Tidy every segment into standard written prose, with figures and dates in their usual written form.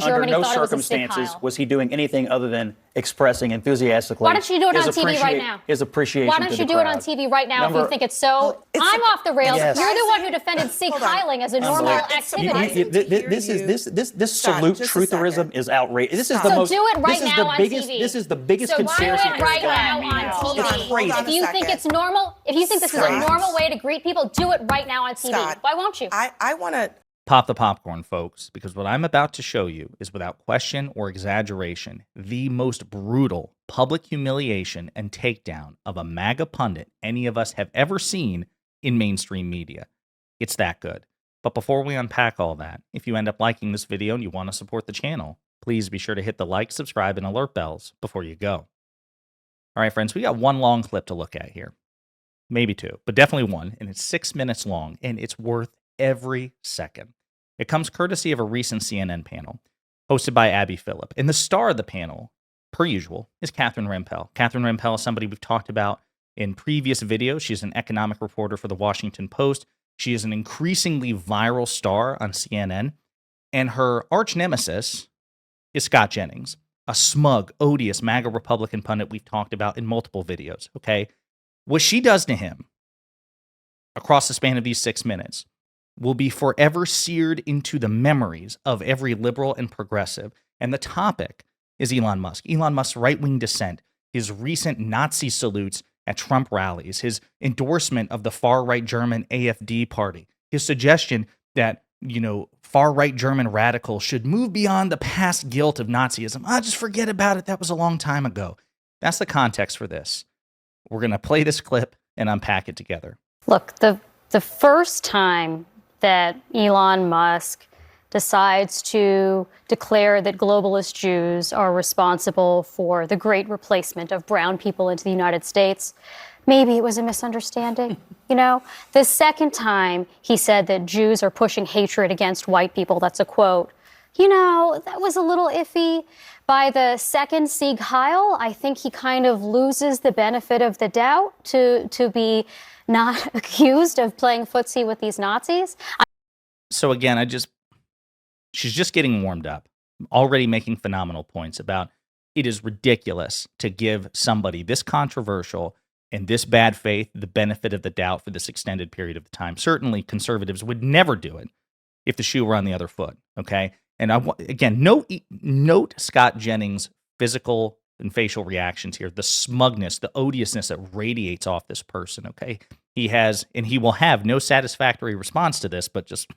Germany under no thought it was a circumstances Heil. was he doing anything other than expressing enthusiastically. Why don't you do it on TV right now? His appreciation. Why don't you do it on TV right now if you think it's so? I'm off the rails. Yes. You're the one who defended Sig heiling as a normal activity. This salute trutherism is outrageous. This is the most. Do it right now on TV. This is the biggest so conspiracy. Do it right now on TV. It's if you think it's normal, if you think this is a normal way to greet people, do it right now on TV. Scott, why won't you? I want to. Pop the popcorn, folks, because what I'm about to show you is, without question or exaggeration, the most brutal public humiliation and takedown of a MAGA pundit any of us have ever seen in mainstream media. It's that good. But before we unpack all that, if you end up liking this video and you want to support the channel, please be sure to hit the like, subscribe, and alert bells before you go. All right, friends, we got one long clip to look at here. Maybe two, but definitely one, and it's 6 minutes long, and it's worth every second. It comes courtesy of a recent CNN panel hosted by Abby Phillip. And the star of the panel, per usual, is Catherine Rampell. Catherine Rampell is somebody we've talked about in previous videos. She's an economic reporter for the Washington Post. She is an increasingly viral star on CNN. And her arch nemesis is Scott Jennings, a smug, odious MAGA Republican pundit we've talked about in multiple videos, okay? What she does to him across the span of these 6 minutes will be forever seared into the memories of every liberal and progressive. And the topic is Elon Musk. Elon Musk's right-wing dissent, his recent Nazi salutes at Trump rallies, his endorsement of the far-right German AfD party, his suggestion that, far-right German radicals should move beyond the past guilt of Nazism. Just forget about it. That was a long time ago. That's the context for this. We're going to play this clip and unpack it together. Look, the first time that Elon Musk decides to declare that globalist Jews are responsible for the great replacement of brown people into the United States, maybe it was a misunderstanding. The second time he said that Jews are pushing hatred against white people, that's a quote, that was a little iffy. By the second Sig Heil, I think he kind of loses the benefit of the doubt to be not accused of playing footsie with these Nazis. So again, she's just getting warmed up, already making phenomenal points about it is ridiculous to give somebody this controversial and this bad faith the benefit of the doubt for this extended period of time. Certainly conservatives would never do it if the shoe were on the other foot, okay? And again, note Scott Jennings' physical and facial reactions here, the smugness, the odiousness that radiates off this person, okay? He has, and he will have no satisfactory response to this, but just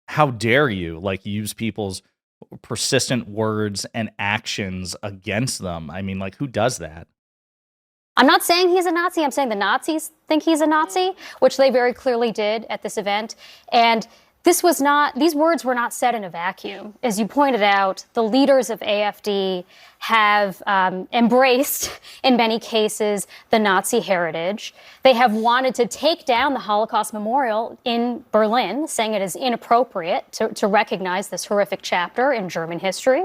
how dare you, use people's persistent words and actions against them? I mean, who does that? I'm not saying he's a Nazi. I'm saying the Nazis think he's a Nazi, which they very clearly did at this event. And these words were not said in a vacuum. As you pointed out, the leaders of AfD have embraced, in many cases, the Nazi heritage. They have wanted to take down the Holocaust Memorial in Berlin, saying it is inappropriate to recognize this horrific chapter in German history.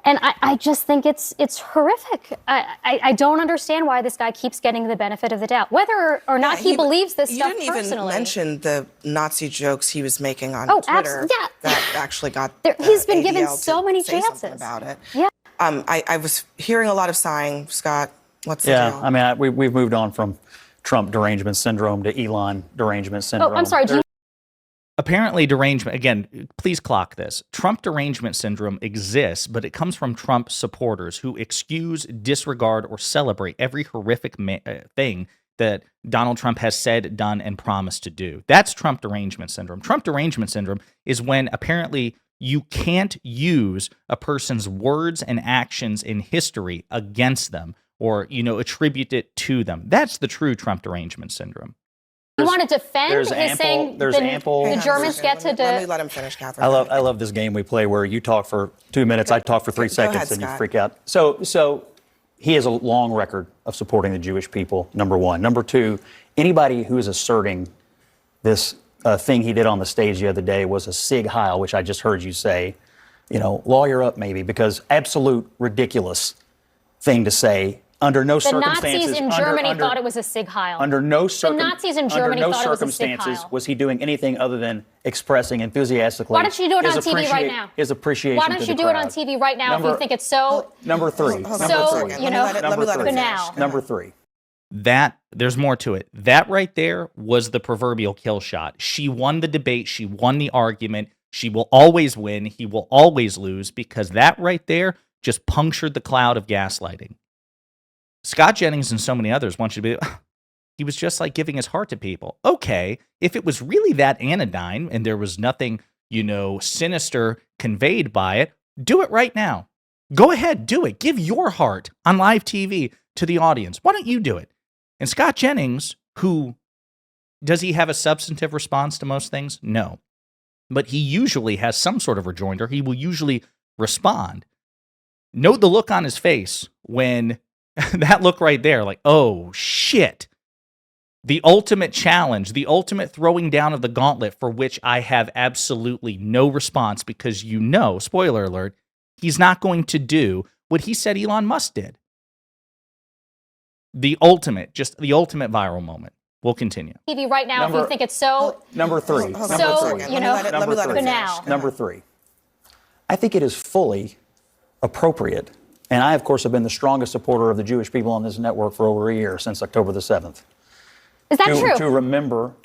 And I just think it's horrific. I don't understand why this guy keeps getting the benefit of the doubt, whether or not he believes this stuff personally. You didn't even mention the Nazi jokes he was making on Twitter that actually got he's been given ADL so many chances about it. Yeah. I was hearing a lot of sighing, Scott. What's the deal? Yeah, I mean, we've moved on from Trump derangement syndrome to Elon derangement syndrome. Oh, I'm sorry. Apparently, derangement, again, please clock this. Trump derangement syndrome exists, but it comes from Trump supporters who excuse, disregard, or celebrate every horrific thing that Donald Trump has said, done, and promised to do. That's Trump derangement syndrome. Trump derangement syndrome is when apparently you can't use a person's words and actions in history against them or, attribute it to them. That's the true Trump derangement syndrome. You want to defend his saying the Germans get to do. Let me let him finish, Catherine. I love this game we play where you talk for 2 minutes, I talk for 3 seconds, ahead, and you Scott. freak out. So he has a long record of supporting the Jewish people, number one. Number two, anybody who is asserting this thing he did on the stage the other day was a Sig Heil, which I just heard you say, lawyer up maybe, because absolute ridiculous thing to say. Under no The circumstances. Nazis in Germany thought it was a Sig Heil. Under no The Nazis in Germany thought it was a Sig circumstances Heil. was he doing anything other than expressing enthusiastically. Why don't you do it on TV right now? His appreciation. Why don't you do it on TV right now if you think it's so? Number three. Hold on Number a So, second. three. you know, let me let her banal. finish. Go Number ahead. three. That there's more to it. That right there was the proverbial kill shot. She won the debate. She won the argument. She will always win. He will always lose, because that right there just punctured the cloud of gaslighting. Scott Jennings and so many others want you to be, he was just like giving his heart to people. Okay, if it was really that anodyne and there was nothing, sinister conveyed by it, do it right now. Go ahead, do it. Give your heart on live TV to the audience. Why don't you do it? And Scott Jennings, does he have a substantive response to most things? No. But he usually has some sort of rejoinder. He will usually respond. Note the look on his face when that look right there, like, oh, shit. The ultimate challenge, the ultimate throwing down of the gauntlet, for which I have absolutely no response, because spoiler alert, he's not going to do what he said Elon Musk did. The ultimate viral moment. We'll continue. TV right now if you think it's so. Number three. Hold on So, a second. Let me let her banal. finish. Number three. I think it is fully appropriate, and I, of course, have been the strongest supporter of the Jewish people on this network for over a year, since October the 7th. Is that true? To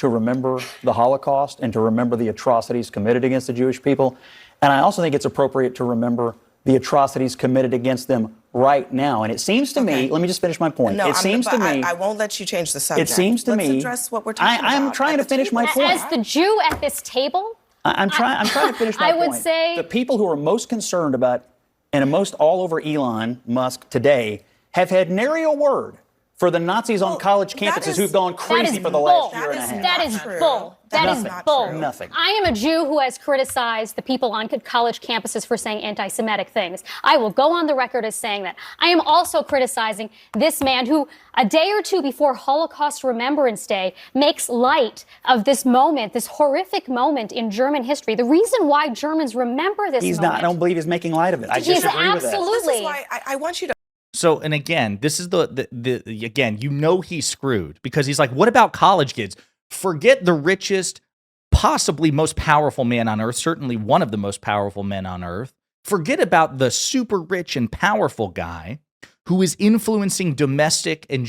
remember the Holocaust and to remember the atrocities committed against the Jewish people. And I also think it's appropriate to remember the atrocities committed against them right now. And it seems to me, let me just finish my point. No, it seems to me, I won't let you change the subject. it seems to Let's me, address what we're talking about. I'm trying to finish my point. As the Jew at this table, I'm trying to finish my I point. would say the people who are most concerned about, and most all over Elon Musk today, have had nary a word for the Nazis on college campuses who've gone crazy for the last year and a half. That is bull. That is bull. Nothing. I am a Jew who has criticized the people on college campuses for saying anti-Semitic things. I will go on the record as saying that. I am also criticizing this man who, a day or two before Holocaust Remembrance Day, makes light of this moment, this horrific moment in German history. The reason why Germans remember this He's moment. not. I don't believe he's making light of it. I He's disagree with that. absolutely. This is why I want you to. So, and again, this is again, he's screwed, because he's like, what about college kids? Forget the richest, possibly most powerful man on earth, certainly one of the most powerful men on earth. Forget about the super rich and powerful guy who is influencing domestic and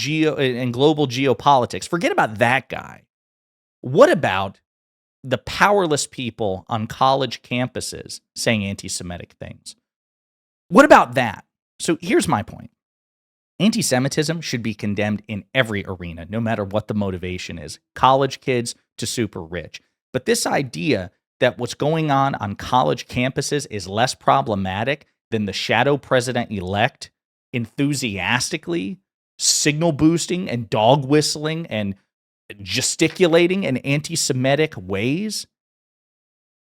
global geopolitics. Forget about that guy. What about the powerless people on college campuses saying anti-Semitic things? What about that? So here's my point. Anti-Semitism should be condemned in every arena, no matter what the motivation is, college kids to super rich. But this idea that what's going on college campuses is less problematic than the shadow president-elect enthusiastically signal boosting and dog whistling and gesticulating in anti-Semitic ways,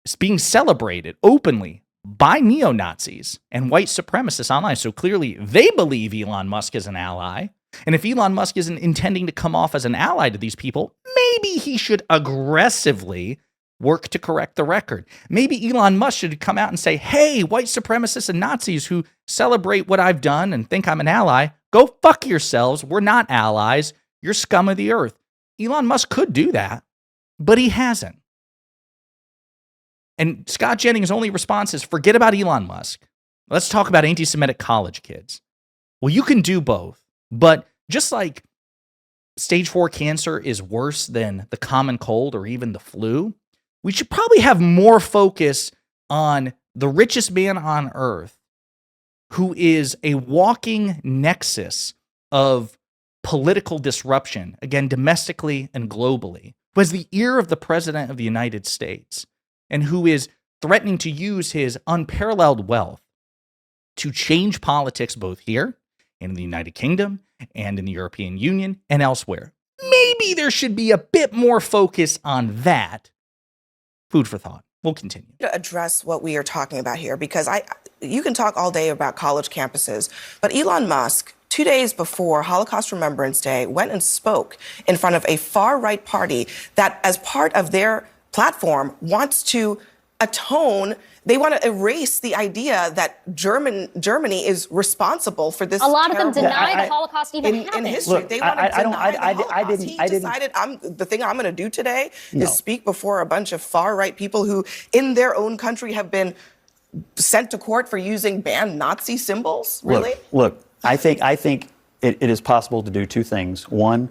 is being celebrated openly by neo-Nazis and white supremacists online. So clearly they believe Elon Musk is an ally. And if Elon Musk isn't intending to come off as an ally to these people, maybe he should aggressively work to correct the record. Maybe Elon Musk should come out and say, hey, white supremacists and Nazis who celebrate what I've done and think I'm an ally, go fuck yourselves. We're not allies. You're scum of the earth. Elon Musk could do that, but he hasn't. And Scott Jennings' only response is, forget about Elon Musk. Let's talk about anti-Semitic college kids. Well, you can do both. But just like stage 4 cancer is worse than the common cold or even the flu, we should probably have more focus on the richest man on earth, who is a walking nexus of political disruption, again, domestically and globally, who has the ear of the President of the United States, and who is threatening to use his unparalleled wealth to change politics both here and in the United Kingdom and in the European Union and elsewhere. Maybe there should be a bit more focus on that. Food for thought. We'll continue. To address what we are talking about here, because you can talk all day about college campuses, but Elon Musk, 2 days before Holocaust Remembrance Day, went and spoke in front of a far-right party that, as part of their platform, wants to atone. They want to erase the idea that Germany is responsible for this. A lot of them terrible deny the act Holocaust even in happened. history. Look, They want to I don't- deny the I Holocaust. didn't- He I didn't- decided, the thing I'm going to do today No. is speak before a bunch of far-right people who, in their own country, have been sent to court for using banned Nazi symbols. Really? Look, I think it is possible to do two things. One,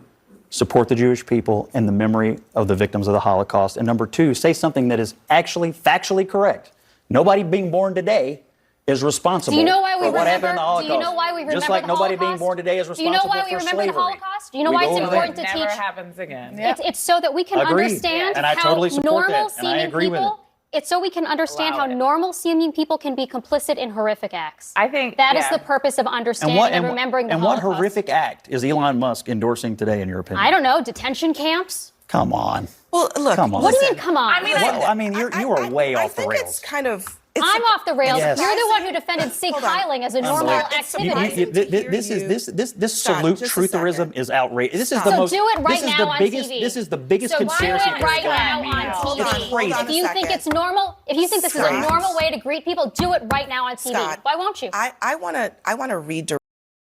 support the Jewish people and the memory of the victims of the Holocaust. And number two, say something that is actually factually correct. Nobody being born today is responsible Do you know why we for what happened in remember? the Holocaust. Do you know why we remember Just like the nobody Holocaust? being born today is Do you know responsible why we for remember slavery. the Holocaust? Do you know We why go it's over important that. to Never teach? happens again. It's so that we can Agreed. understand And I how totally support that, normal and I seeming agree with people. It's so we can understand Allow how it. normal seeming people can be complicit in horrific acts. I think that is yeah. the purpose of understanding and remembering the and Holocaust. what horrific act is Elon Musk endorsing today, in your opinion? I don't know, detention camps? Come on. Well, look. Come on. What do you listen, mean, come on? I mean, Well, I mean, you are way I off the think rails. it's kind of. It's I'm off the rails. Yes. You're the one who defended Sig Hold on. Heiling as a normal Unbelievable. activity. This Salute Scott, just a trutherism second. is outrageous. This is Stop. the So most. do it right this is now the on biggest. TV. This is the biggest So do conspiracy it right theory now going on Hold TV. on, hold on If a you think second. it's normal, if you think this is a Scott. normal way to greet people, do it right now on TV. Scott, Why won't you? I want to read.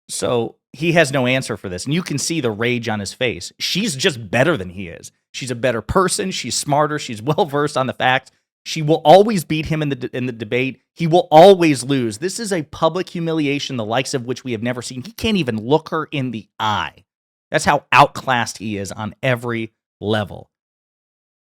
So he has no answer for this. And you can see the rage on his face. She's just better than he is. She's a better person. She's smarter. She's well versed on the facts. She will always beat him in the debate. He will always lose. This is a public humiliation, the likes of which we have never seen. He can't even look her in the eye. That's how outclassed he is on every level.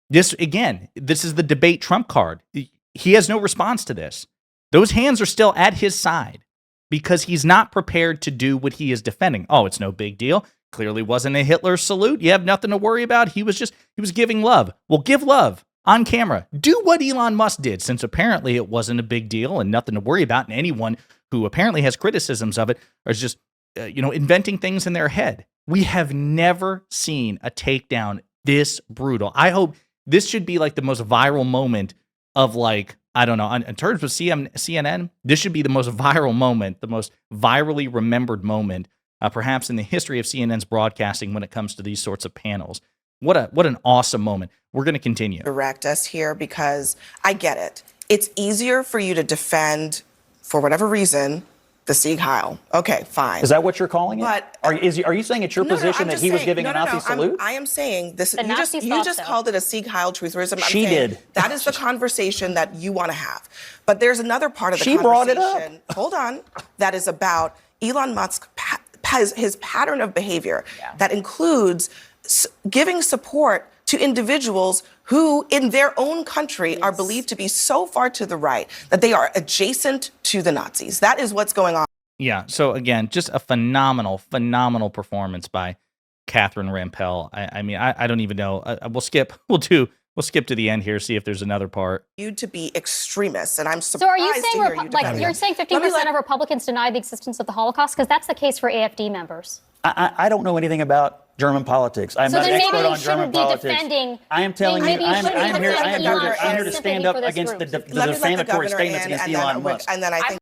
This is the debate trump card. He has no response to this. Those hands are still at his side because he's not prepared to do what he is defending. Oh, it's no big deal. Clearly wasn't a Hitler salute. You have nothing to worry about. He was giving love. Well, give love on camera. Do what Elon Musk did, since apparently it wasn't a big deal and nothing to worry about. And anyone who apparently has criticisms of it is just, inventing things in their head. We have never seen a takedown this brutal. I hope this should be like the most viral moment of, like, I don't know, in terms of CNN, this should be the most viral moment, the most virally remembered moment, perhaps in the history of CNN's broadcasting when it comes to these sorts of panels. What an awesome moment. We're going to continue. Direct us here because I get it. It's easier for you to defend, for whatever reason, the Sieg Heil. Okay, fine. Is that what you're calling it? But- Are you saying it's your position I'm that just he was saying- giving a Nazi salute? I am saying this. The You Nazis just thought so. called it a Sieg Heil trutherism. I'm She saying did. That is the conversation that you want to have. But there's another part of the She brought it conversation. Hold on. That is about Elon Musk has his pattern of behavior that includes giving support to individuals who, in their own country, are believed to be so far to the right that they are adjacent to the Nazis. That is what's going on. Yeah. So again, just a phenomenal performance by Catherine Rampell. I mean, I don't even know. We'll skip to the end here, see if there's another part. You to be extremists, and I'm surprised So are you to saying, hear you defend you're them. saying Let me 50% of Republicans deny the existence of the Holocaust? Because that's the case for AFD members. I don't know anything about German politics. I'm So not an then expert maybe you on German shouldn't be politics. defending- I am telling you, maybe you shouldn't be I'm here defending Elon to and stand sympathy up for this against the group. the Let me let the defamatory governor statements in, against and then Elon Musk. And then I think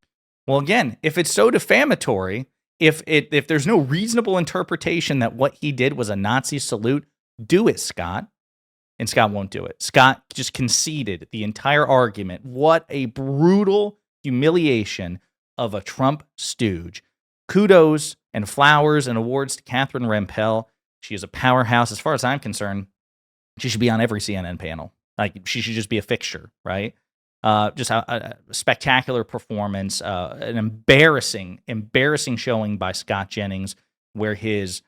Well, again, if it's so defamatory, if there's no reasonable interpretation that what he did was a Nazi salute, do it, Scott. And Scott won't do it. Scott just conceded the entire argument. What a brutal humiliation of a Trump stooge. Kudos and flowers and awards to Catherine Rampell. She is a powerhouse. As far as I'm concerned, she should be on every CNN panel. Like, she should just be a fixture, right? Just a spectacular performance, an embarrassing showing by Scott Jennings, where his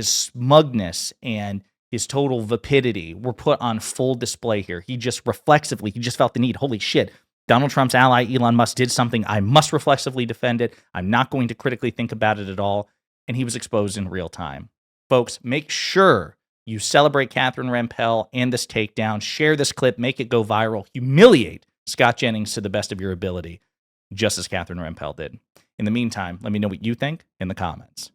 smugness and his total vapidity were put on full display here. He just felt the need. Holy shit. Donald Trump's ally, Elon Musk, did something. I must reflexively defend it. I'm not going to critically think about it at all. And he was exposed in real time. Folks, make sure you celebrate Catherine Rampell and this takedown. Share this clip. Make it go viral. Humiliate Scott Jennings to the best of your ability, just as Catherine Rampell did. In the meantime, let me know what you think in the comments.